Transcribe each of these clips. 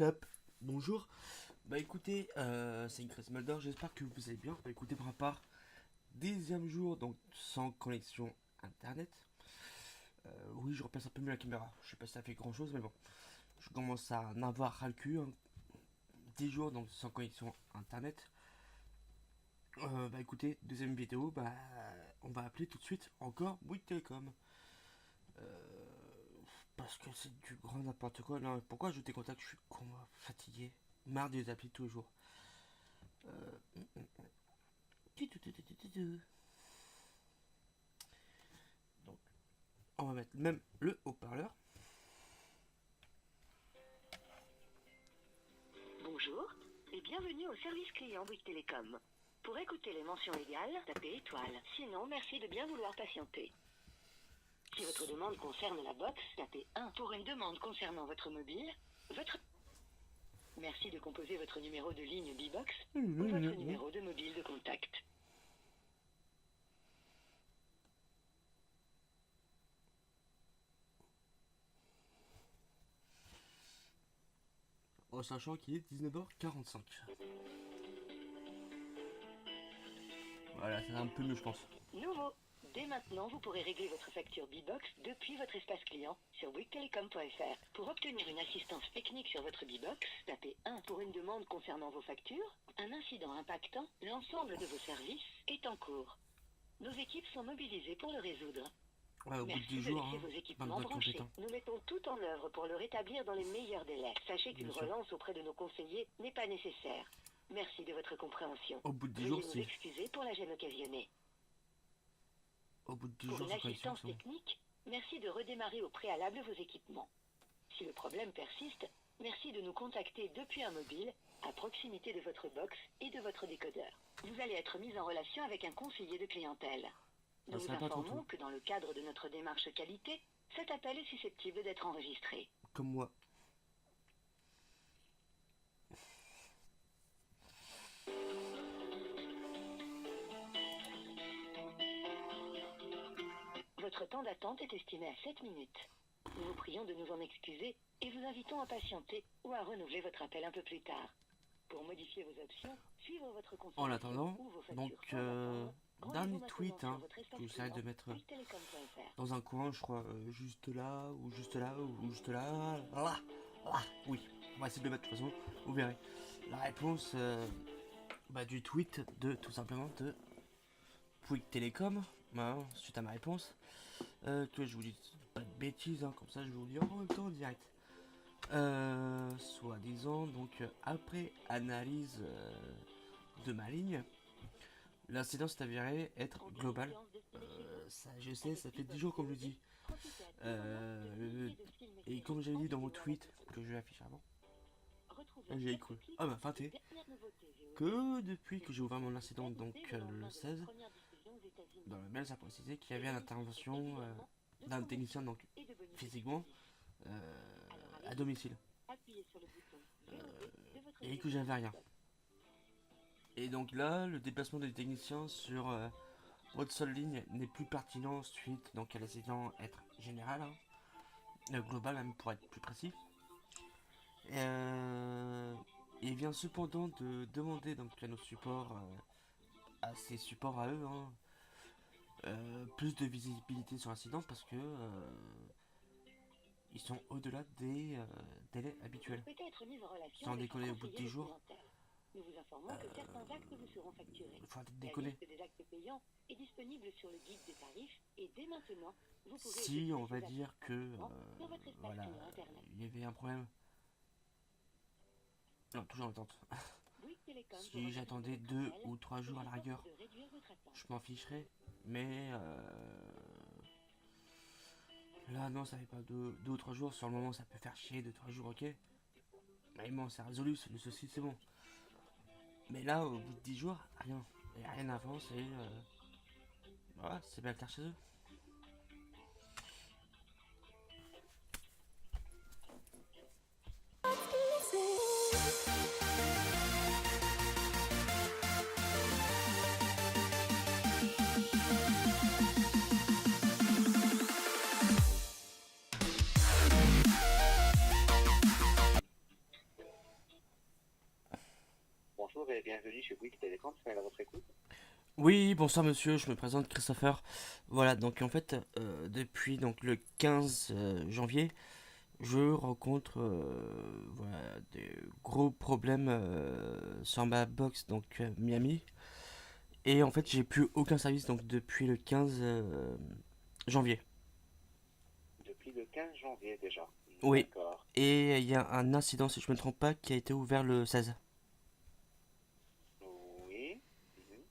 Hop, bonjour. Bah écoutez, c'est Chris Mulder, j'espère que vous allez bien. Bah écoutez, pour ma part, deuxième jour, donc sans connexion internet. Oui, je replace un peu mieux la caméra. Je sais pas si ça fait grand chose, mais bon. Je commence à en avoir ras le cul, hein. 10 jours, donc sans connexion internet. Bah écoutez, deuxième vidéo, bah on va appeler tout de suite encore Bouygues Télécom. Parce que c'est du grand n'importe quoi. Non, pourquoi je décontacte? Je suis fatigué. Marre de les appeler tous les jours. Donc, on va mettre même le haut-parleur. Bonjour et bienvenue au service client Bouygues Télécom. Pour écouter les mentions légales, tapez étoile. Sinon, merci de bien vouloir patienter. Si votre demande concerne la box, tapez 1. Pour une demande concernant votre mobile, Merci de composer votre numéro de ligne B-Box ou votre numéro de mobile de contact. En sachant qu'il est 19h45. Voilà, c'est un peu mieux, je pense. Nouveau. Dès maintenant, vous pourrez régler votre facture B-Box depuis votre espace client sur bouyguestelecom.fr. Pour obtenir une assistance technique sur votre B-Box, tapez 1. Pour une demande concernant vos factures, un incident impactant l'ensemble de vos services est en cours. Nos équipes sont mobilisées pour le résoudre. Ouais, au bout de Merci 10 de jours, laisser hein, vos équipements pas de branchés. compétent. Nous mettons tout en œuvre pour le rétablir dans les meilleurs délais. Sachez qu'une Bien sûr. relance auprès de nos conseillers n'est pas nécessaire. Merci de votre compréhension. Au bout de 10 Veuillez jours, nous si. excuser pour la gêne occasionnée. Au bout de 10 Pour jours, une sans connexion, assistance c'est bon. technique, merci de redémarrer au préalable vos équipements. Si le problème persiste, merci de nous contacter depuis un mobile à proximité de votre box et de votre décodeur. Vous allez être mis en relation avec un conseiller de clientèle. Nous vous ça va pas trop informons tôt. que dans le cadre de notre démarche qualité, cet appel est susceptible d'être enregistré. Comme moi. Votre temps d'attente est estimé à 7 minutes. Nous vous prions de nous en excuser et vous invitons à patienter ou à renouveler votre appel un peu plus tard. Pour modifier vos options, suivre votre conseil En attendant, ou vos factures donc, sans attendre, dernier rendez-vous tweet, maintenant hein, sur votre espace que j'essaie de client, mettre bouyguestelecom.fr. dans un coin, je crois, juste là, ou juste là, ou juste là, là, là, oui. On va essayer de le mettre de toute façon, vous verrez. La réponse du tweet de, tout simplement, de Bouygues Télécom, hein, suite à ma réponse. Que je vous dis pas de bêtises, hein, comme ça je vais vous dire en même temps en direct. Soi-disant, donc après analyse de ma ligne, l'incident s'est avéré être global. Ça, je sais, ça fait 10 jours comme je dis. Et comme j'avais dit dans mon tweet que je vais afficher avant, j'ai écrit, ah bah feinté, que depuis que j'ai ouvert mon incident, donc le 16, dans le mail ça précisait qu'il y avait une intervention d'un technicien, donc physiquement, à domicile. Et que j'avais rien. Et donc là, le déplacement des techniciens sur votre seule ligne n'est plus pertinent suite donc à l'incident être général, hein, global même pour être plus précis. Il vient cependant de demander donc à nos supports, à ces supports à eux, hein, plus de visibilité sur l'incident parce que ils sont au-delà des délais habituels. Sans déconner, au bout de 10 jours, Nous vous informons que certains actes vous seront facturés. il faut arrêter de La déconner. liste des actes payants est disponible sur le guide des tarifs et dès maintenant, vous pouvez Si on va effectuer dire ces que actes sur votre espace voilà, client internet. il y avait un problème. Non, toujours en attente. Bouygues Télécom vous Si remercie j'attendais de votre 2 appel ou 3 jours à la et vous rigueur, informe de réduire votre attente. je m'en ficherais. Mais là, non, ça fait pas 2 ou 3 jours. Sur le moment, ça peut faire chier, 2-3 jours, ok. Mais bon, c'est résolu, le souci, c'est bon. Mais là, au bout de 10 jours, rien. Et rien n'avance et voilà, c'est bien clair chez eux. bonjour et bienvenue chez Bouygues Télécom, c'est à votre écoute. Oui, bonsoir monsieur, je me présente Christopher. Voilà, donc en fait, depuis donc le 15 janvier, je rencontre voilà, des gros problèmes sur ma box donc Miami. Et en fait, j'ai plus aucun service donc depuis le 15 janvier. Depuis le 15 janvier déjà. Oui, D'accord. et il y a un incident, si je me trompe pas, qui a été ouvert le 16. Oui. Mhm.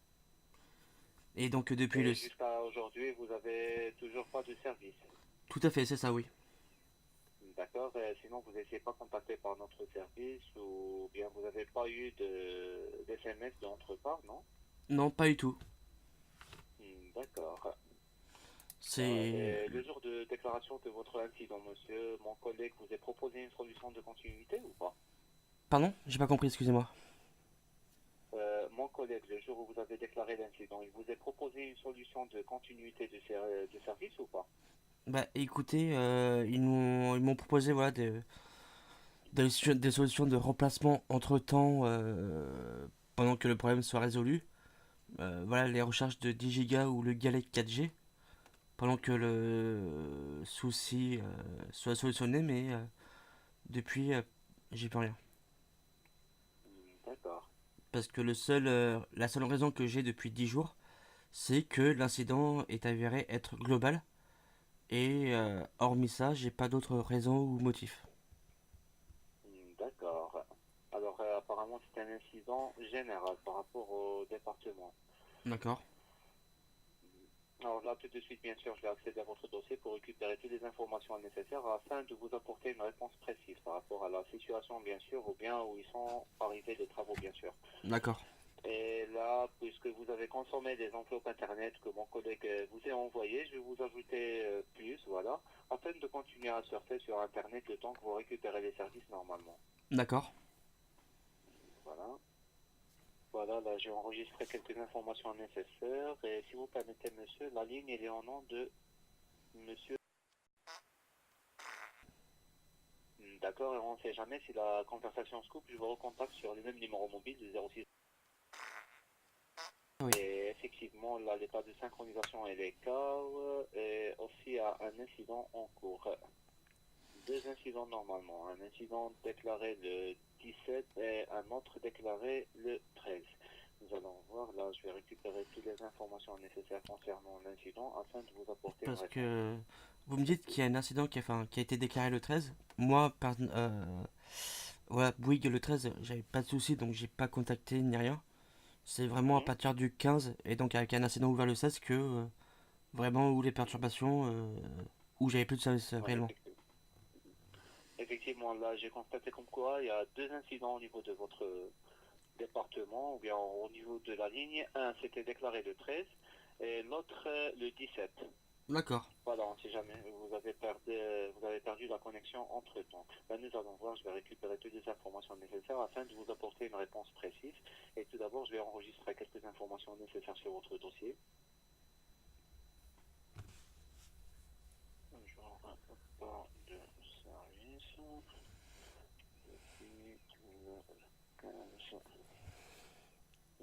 Et donc depuis le... Et jusqu'à aujourd'hui, vous avez toujours pas de service. Tout à fait, c'est ça, oui. D'accord. Sinon, vous n'étiez pas contacté par notre service ou bien vous n'avez pas eu d'SMS de notre part, non? Non, pas du tout. D'accord. C'est... Et le jour de déclaration de votre incident, monsieur, mon collègue vous a proposé une solution de continuité ou pas? Pardon? J'ai pas compris, excusez-moi. Mon collègue, le jour où vous avez déclaré l'incident, il vous a proposé une solution de continuité de service ou pas? Bah écoutez, ils m'ont proposé voilà, des solutions de remplacement entre-temps pendant que le problème soit résolu. Voilà les recharges de 10 Go ou le galet 4G pendant que le souci soit solutionné, mais depuis j'ai plus rien. D'accord. Parce que la seule raison que j'ai depuis 10 jours, c'est que l'incident est avéré être global. Et hormis ça, j'ai pas d'autres raisons ou motifs. D'accord. Alors, apparemment, c'est un incident général par rapport au département. D'accord. Alors là, tout de suite, bien sûr, je vais accéder à votre dossier pour récupérer toutes les informations nécessaires afin de vous apporter une réponse précise par rapport à la situation, bien sûr, ou bien où ils sont arrivés les travaux, bien sûr. D'accord. Et là, puisque vous avez consommé des enveloppes Internet que mon collègue vous a envoyées, je vais vous ajouter plus, voilà, afin de continuer à surfer sur Internet le temps que vous récupérez les services normalement. D'accord. Voilà. Voilà, là, j'ai enregistré quelques informations nécessaires. Et si vous permettez, monsieur, la ligne, elle est en nom de monsieur. D'accord, et on ne sait jamais si la conversation se coupe, je vous recontacte sur le même numéro mobile du 06. Oui. Et effectivement, là, l'état de synchronisation est calme et aussi il y a un incident en cours. Deux incidents normalement. Un incident déclaré le 17 et un autre déclaré le 13. Nous allons voir, là, je vais récupérer toutes les informations nécessaires concernant l'incident afin de vous apporter une Parce réponse. que vous me dites qu'il y a un incident qui a été déclaré le 13. Moi, voilà, Bouygues le 13, j'avais pas de soucis donc j'ai pas contacté ni rien. C'est vraiment à Mhm. partir du 15 et donc avec un incident ouvert le 16 que vraiment où les perturbations, où j'avais plus de service Ouais, réellement. effectivement. Effectivement, là, j'ai constaté comme quoi il y a deux incidents au niveau de votre département, ou bien au niveau de la ligne. Un, c'était déclaré le 13 et l'autre le 17. D'accord. Voilà, on ne sait jamais, vous avez perdu la connexion entre temps. Là, nous allons voir, je vais récupérer toutes les informations nécessaires afin de vous apporter une réponse précise. Et tout d'abord, je vais enregistrer quelques informations nécessaires sur votre dossier. Genre, rapport de service depuis le 15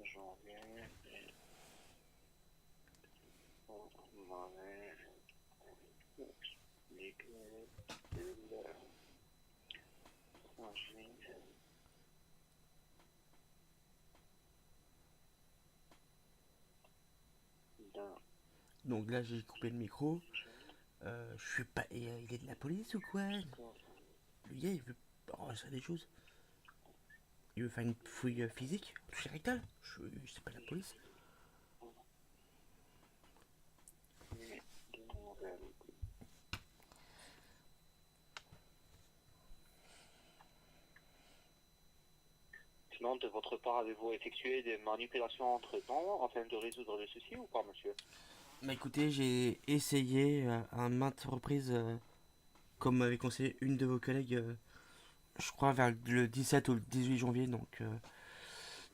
janvier et on m'avait expliqué qu'il s'agit d'un Donc là j'ai coupé le micro. Je suis pas. Il est de la police ou quoi? Le gars il veut enregistrer des choses. Il veut faire une fouille physique, toucher rectal. Je sais pas la police. Sinon, de votre part, avez-vous effectué des manipulations entre-temps afin de résoudre le souci ou pas, monsieur? Bah écoutez, j'ai essayé à maintes reprises, comme m'avait conseillé une de vos collègues, je crois vers le 17 ou le 18 janvier, donc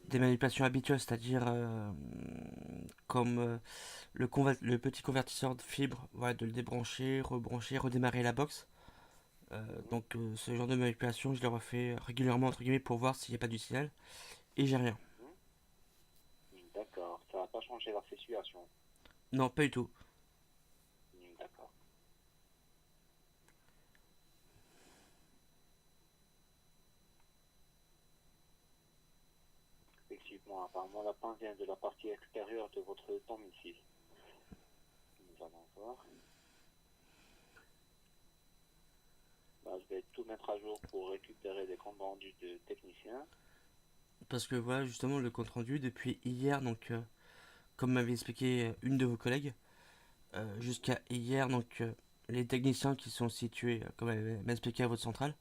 des manipulations habituelles, c'est-à-dire comme le petit convertisseur de fibre, voilà, de le débrancher, rebrancher, redémarrer la box. Mhm. Donc ce genre de manipulation, je les refais régulièrement entre guillemets pour voir s'il n'y a pas du signal, et j'ai rien. pas changé la situation. Non, pas du tout. D'accord. Effectivement, apparemment la panne vient de la partie extérieure de votre domicile. Nous allons voir. Bah, je vais tout mettre à jour pour récupérer les comptes rendus de techniciens. Parce que voilà, justement, le compte rendu depuis hier, donc comme m'avait expliqué une de vos collègues, jusqu'à hier, donc les techniciens qui sont situés, comme elle m'a expliqué à votre centrale,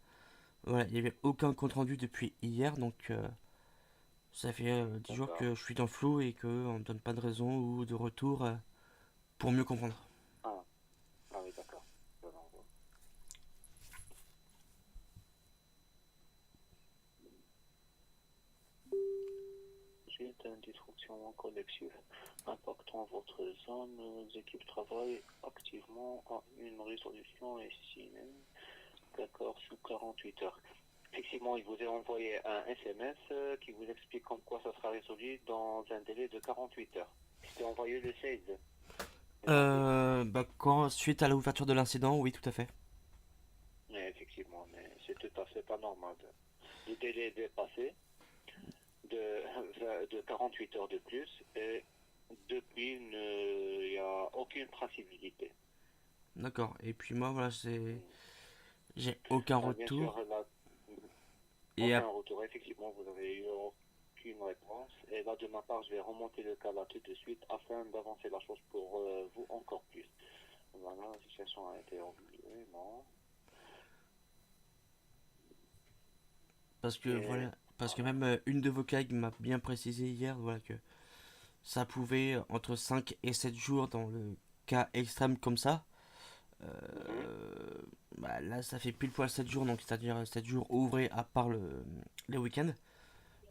voilà, il n'y avait aucun compte rendu depuis hier, donc ça fait 10 jours D'accord. que je suis dans le flou et qu'on ne donne pas de raison ou de retour pour mieux comprendre. Ah, ah oui, d'accord. Nous allons voir. Suite à une disruption en collectif impactant votre zone, nos équipes travaillent activement à une résolution estimée. D'accord, sous 48 heures. Effectivement, il vous a envoyé un SMS qui vous explique comme quoi ça sera résolu dans un délai de 48 heures. C'était envoyé le 16. Suite à l'ouverture de l'incident, oui, tout à fait. Mais effectivement, mais c'est tout à fait pas normal. Le délai est dépassé de 48 heures de plus et depuis, il n'y a aucune traçabilité. D'accord. Et puis moi, voilà, j'ai aucun Bien sûr, retour. là, Et aucun retour. Effectivement, vous n'avez eu aucune réponse. Et là, de ma part, je vais remonter le cas là tout de suite afin d'avancer la chose pour vous encore plus. Voilà, la situation a été oubliée, non. parce que Et voilà, parce que voilà. même une de vos collègues m'a bien précisé hier, voilà que ça pouvait entre 5 et 7 jours dans le cas extrême comme ça. Mhm. Là, ça fait pile poil 7 jours, donc c'est-à-dire 7 jours ouvrés à part les week-ends.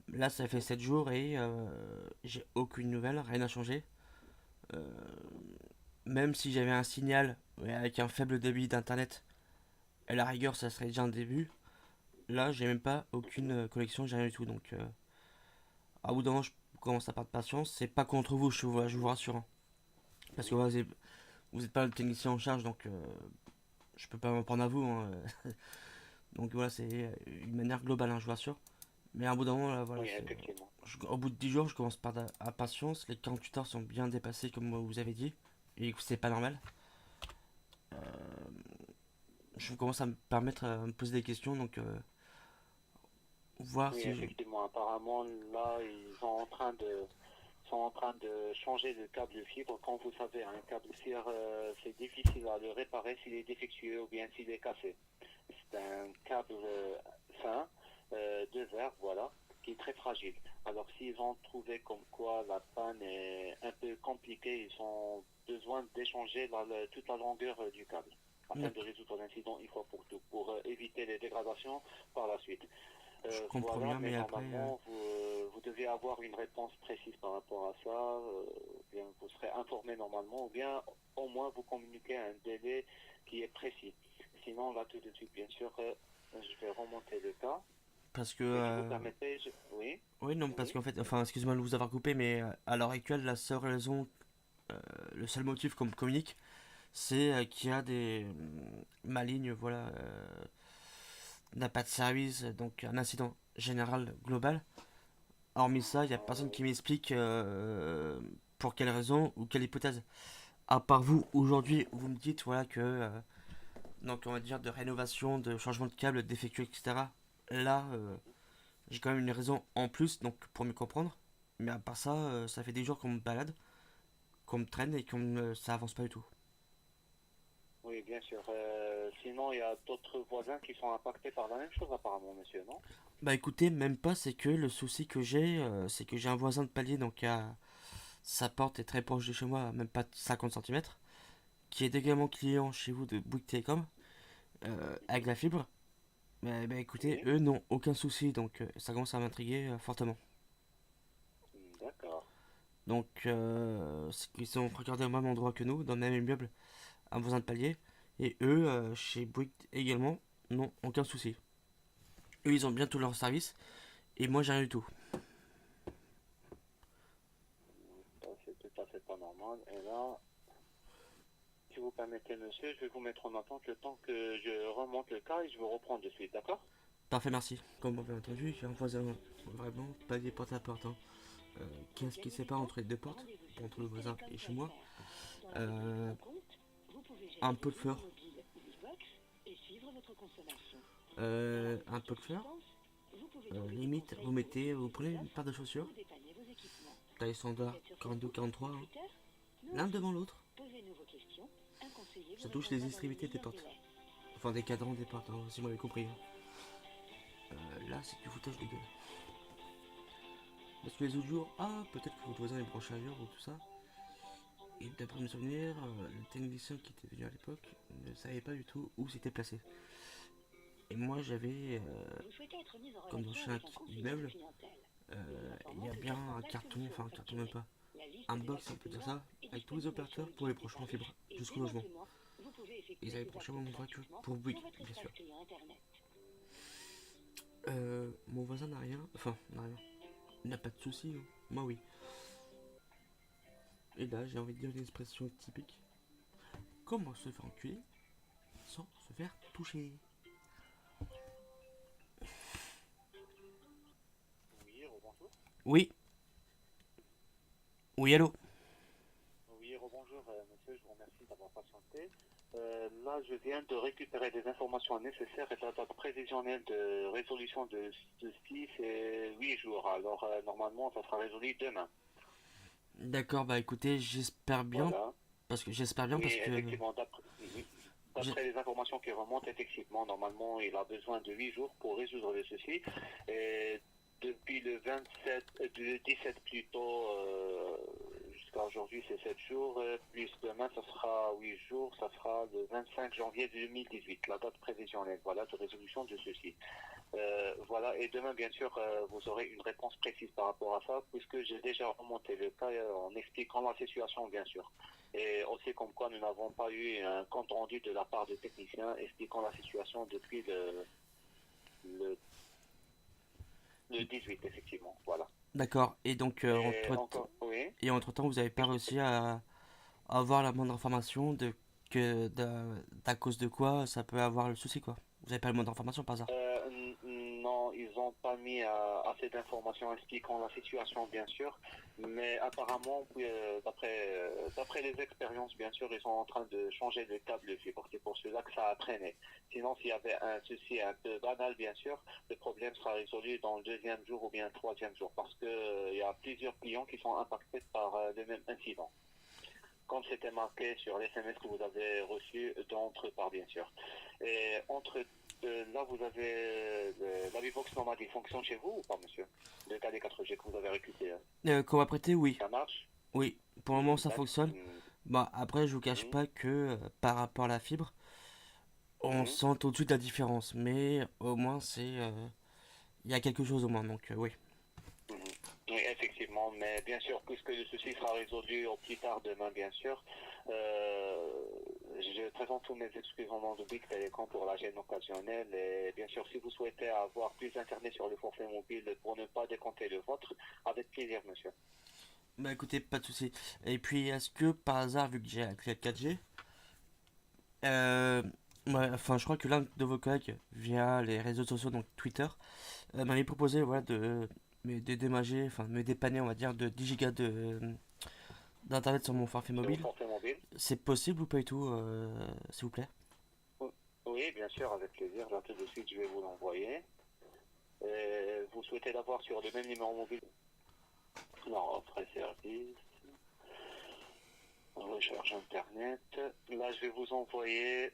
Là, ça fait 7 jours et j'ai aucune nouvelle, rien n'a changé. Euh, Même si j'avais un signal ouais, avec un faible débit d'internet, à la rigueur, ça serait déjà un début. Là, j'ai même pas aucune Mhm. connexion, j'ai rien du tout. Donc, à bout d'un moment, je commence à perdre patience. C'est pas contre vous, je vous rassure, hein. Parce que Mhm. voilà, vous êtes pas le technicien en charge, donc je peux pas m'en prendre à vous, hein. Donc voilà, c'est une manière globale, hein, je vous rassure. Mais à bout d'un moment, là, voilà, Oui, effectivement. au bout de 10 jours, je commence par à patience. Les 48 heures sont bien dépassées, comme vous avez dit. Et c'est pas normal. Euh, je commence à me permettre à me poser des questions, donc voir Oui, si je... effectivement. Apparemment, là, ils sont en train de changer le câble fibre. Comme vous savez, un câble fibre, c'est difficile à le réparer s'il est défectueux ou bien s'il est cassé. C'est un câble fin, de verre, voilà, qui est très fragile. Alors, s'ils ont trouvé comme quoi la panne est un peu compliquée, ils ont besoin d'échanger toute la longueur du câble afin de résoudre l'incident une fois pour tout, pour éviter les dégradations par la suite. Je comprends Voilà, bien, mais mais après, normalement, vous devez avoir une réponse précise par rapport à ça. Ou bien vous serez informé normalement, ou bien au moins vous communiquez un délai qui est précis. Sinon, là, tout de suite, bien sûr, je vais remonter le cas. parce que... Et si vous permettez, oui, oui, non, parce oui, qu'en fait, enfin, excusez-moi de vous avoir coupé, mais à l'heure actuelle, la seule raison, le seul motif qu'on me communique, c'est qu'il y a ma ligne, voilà, n'a pas de service, donc un incident général global. Hormis ça, il n'y a personne qui m'explique pour quelle raison ou quelle hypothèse. À part vous, aujourd'hui, vous me dites voilà que donc on va dire de rénovation, de changement de câble défectueux, etc. Là, j'ai quand même une raison en plus donc pour me comprendre. Mais à part ça, ça fait des jours qu'on me balade, qu'on me traîne et ça avance pas du tout. oui, bien sûr. Sinon, il y a d'autres voisins qui sont impactés par la même chose, apparemment, monsieur, non? Bah écoutez, même pas, c'est que le souci que j'ai, c'est que j'ai un voisin de palier, donc sa porte est très proche de chez moi, même pas 50 centimètres, qui est également client chez vous de Bouygues Télécom, avec Mhm. la fibre. Mais bah, écoutez, Oui, eux n'ont aucun souci, donc ça commence à m'intriguer fortement. d'accord. Donc, c'est qu'ils sont regardés au même endroit que nous, dans le même immeuble, un voisin de palier, et eux, chez Bouygues également, n'ont aucun souci. Eux, ils ont bien tous leurs services, et moi, j'ai rien du tout. Ça, c'est normal. Et là, si vous permettez, monsieur, je vais vous mettre en attente le temps que je remonte le cas et je vous reprends de suite, d'accord? Parfait, merci. Comme vous avez entendu, j'ai un voisin vraiment pas des portes à porte, hein. Qu'est-ce qui sépare entre les deux portes, entre le voisin et chez moi? Euh, un peu de fleurs. Un peu de fleurs. Limite, vous prenez une paire de chaussures, taille standard 42-43, hein, l'un devant l'autre. Ça touche les extrémités des portes. Enfin, des cadrans des portes, hein, si vous m'avez compris, hein. Là, c'est du foutage de gueule. Parce que les autres jours, peut-être que votre voisin est branché ailleurs ou tout ça. Et d'après mes souvenirs, le technicien qui était venu à l'époque ne savait pas du tout où c'était placé. Et moi, j'avais, comme dans chaque immeuble, il y a bien un carton, enfin un carton même pas, un box, on peut dire ça, avec tous les opérateurs pour les branchements en fibre jusqu'au logement. Ils avaient branché mon voiture pour Bouygues, bien sûr. Mon voisin n'a rien, enfin, n'a rien. Il n'a pas de soucis, hein. Moi oui. Et là, j'ai envie de dire une expression typique. Comment se faire enculer sans se faire toucher? Oui, rebonjour. Oui. Oui, allô. Oui, rebonjour, monsieur, je vous remercie d'avoir patienté. Là, je viens de récupérer des informations nécessaires et la date prévisionnelle de résolution de 6 et 8 jours. Alors, normalement, ça sera résolu demain. D'accord, bah écoutez, j'espère bien, Voilà. Oui, parce que effectivement, d'après les informations qui remontent, effectivement, normalement, il a besoin de 8 jours pour résoudre le souci. Et depuis le 27, du 17 plutôt, jusqu'à aujourd'hui, c'est 7 jours, plus demain, ça sera 8 jours, ça sera le 25 janvier 2018, la date prévisionnelle, voilà, de résolution de ceci. Voilà, et demain, bien sûr, vous aurez une réponse précise par rapport à ça, puisque j'ai déjà remonté le cas en expliquant la situation, bien sûr. Et aussi comme quoi nous n'avons pas eu un compte rendu de la part des techniciens expliquant la situation depuis le, le 18, effectivement. Voilà. d'accord. Et donc Oui. entre temps, vous n'avez pas réussi à avoir la moindre information d'à cause de quoi ça peut avoir le souci, quoi. Vous n'avez pas le moindre information par hasard. Non, ils n'ont pas mis assez d'informations expliquant la situation, bien sûr, mais apparemment, d'après les expériences, bien sûr, ils sont en train de changer de câble fibre. C'est pour cela que ça a traîné. Sinon, s'il y avait un souci un peu banal, bien sûr, le problème sera résolu dans le deuxième jour ou bien le troisième jour, parce qu'il y a plusieurs clients qui sont impactés par le même incident, comme c'était marqué sur les SMS que vous avez reçus d'autre part, bien sûr. Et là, vous avez la Vivox normale, il fonctionne chez vous ou pas, monsieur? Le KD 4G que vous avez récupéré, Qu'on va prêter, oui. ça marche? Oui, pour le moment ça fonctionne. Hmm, Bah après, je vous cache hmm, pas que par rapport à la fibre, on hmm. sent tout de suite la différence. Mais au moins, il y a quelque chose au moins, donc oui. Mhm. Oui, effectivement, mais bien sûr, puisque le souci sera résolu au plus tard demain, bien sûr, je présente tous mes excuses au nom de Bouygues Télécom pour la gêne occasionnelle. Et bien sûr, si vous souhaitez avoir plus d'internet sur le forfait mobile pour ne pas décompter le vôtre, avec plaisir, monsieur. Bah écoutez, pas de souci. Et puis, est-ce que par hasard, vu que j'ai la clé 4G, euh, enfin, je crois que l'un de vos collègues, via les réseaux sociaux, donc Twitter, m'avait proposé voilà, de démager, enfin, de me dépanner, on va dire, de 10 gigas d'internet sur mon forfait Sur le mobile. forfait mobile? C'est possible ou pas du tout, s'il vous plaît? Oui, bien sûr, avec plaisir. Là, tout de suite, je vais vous l'envoyer. Vous souhaitez l'avoir sur le même numéro mobile? Non, après service. Recherche internet. Là, je vais vous envoyer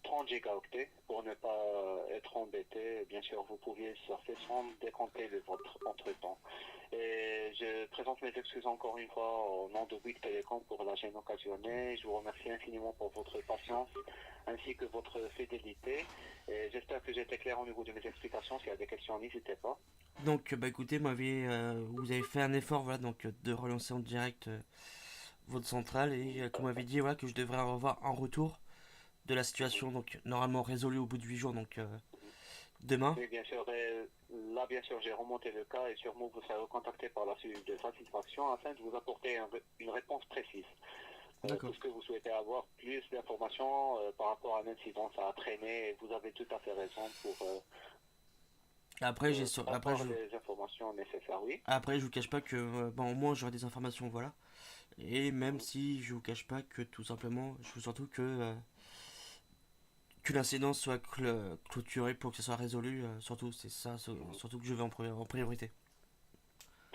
30 gigaoctets pour ne pas être embêté. Bien sûr, vous pouviez surfer sans décompter le vôtre entre temps. Et je présente mes excuses encore une fois au nom de Bouygues Télécom pour la gêne occasionnée. Je vous remercie infiniment pour votre patience ainsi que votre fidélité. Et j'espère que j'ai été clair au niveau de mes explications. S'il y a des questions, n'hésitez pas. Donc, bah écoutez, vous avez fait un effort, voilà, donc de relancer en direct votre centrale et qu'on m'avait dit, voilà, que je devrais avoir un retour de la situation, donc normalement résolue au bout de 8 jours, donc Demain? Oui, bien sûr. Là, bien sûr, j'ai remonté le cas et sûrement vous serez recontacté par la suite de satisfaction afin de vous apporter une réponse précise. Tout D'accord. ce que vous souhaitez avoir, plus d'informations par rapport à l'incident, ça a traîné et vous avez tout à fait raison pour Après, avoir les informations nécessaires, oui. après, je vous cache pas que, bon, au moins j'aurai des informations, voilà. Et même Mhm. si je vous cache pas que tout simplement, je veux surtout que l'incident soit clôturé pour que ça soit résolu, surtout, c'est ça, Mhm. surtout que je vais en priorité.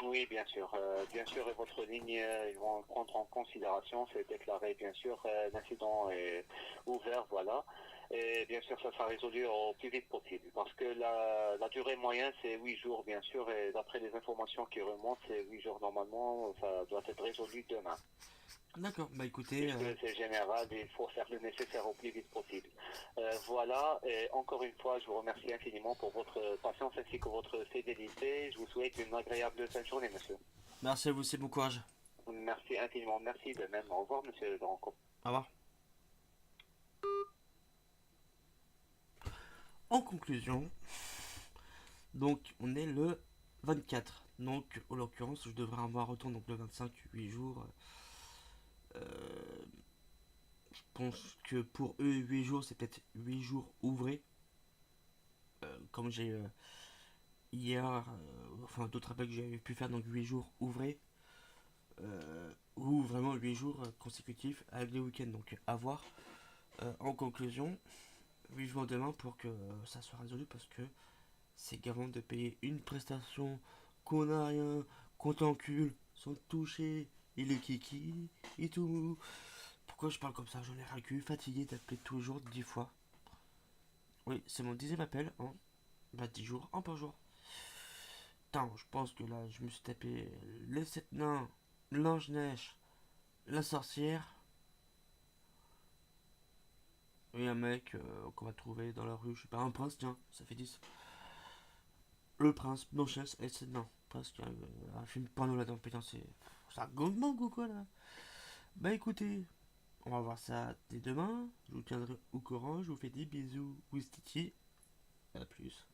Oui, bien sûr, et votre ligne, ils vont prendre en considération, c'est déclaré, bien sûr, l'incident est ouvert, voilà. Et bien sûr, ça sera résolu au plus vite possible, parce que la durée moyenne, c'est 8 jours, bien sûr, et d'après les informations qui remontent, c'est 8 jours normalement, ça doit être résolu demain. D'accord, bah écoutez, Puisque c'est général, il faut faire le nécessaire au plus vite possible. Voilà, et encore une fois, je vous remercie infiniment pour votre patience ainsi que votre fidélité. Je vous souhaite une agréable fin de journée, monsieur. merci à vous, c'est bon courage. Merci infiniment, merci de même. Au revoir, monsieur Dranco. Au revoir. En conclusion, donc on est le 24. Donc en l'occurrence, je devrais avoir un retour donc le 25, 8 jours. Euh, je pense que pour eux, 8 jours, c'est peut-être 8 jours ouvrés. Comme j'ai hier, enfin d'autres appels que j'avais pu faire, donc 8 jours ouvrés. Ou vraiment 8 jours consécutifs avec les week-ends. Donc à voir. En conclusion, vivement demain pour que ça soit résolu parce que c'est garant de payer une prestation qu'on a rien, qu'on t'encule, sans te toucher, et le kiki, et tout. Pourquoi je parle comme ça? J'en ai ras le cul, fatigué d'appeler tous les jours 10 fois. Oui, c'est mon 10e appel, hein. Bah 10 jours, un par jour. Putain, je pense que là, je me suis tapé les 7 nains, l'ange-neige, la sorcière, et un mec qu'on va trouver dans la rue, je sais pas, un prince, tiens, ça fait 10. Le prince, Blanchesse et 7 nains. Parce qu'il y a un film porno là-dedans, putain, c'est. Ça gangbang ou quoi là? Bah écoutez, on va voir ça dès demain. Je vous tiendrai au courant. Je vous fais des bisous. Wistiti. À plus.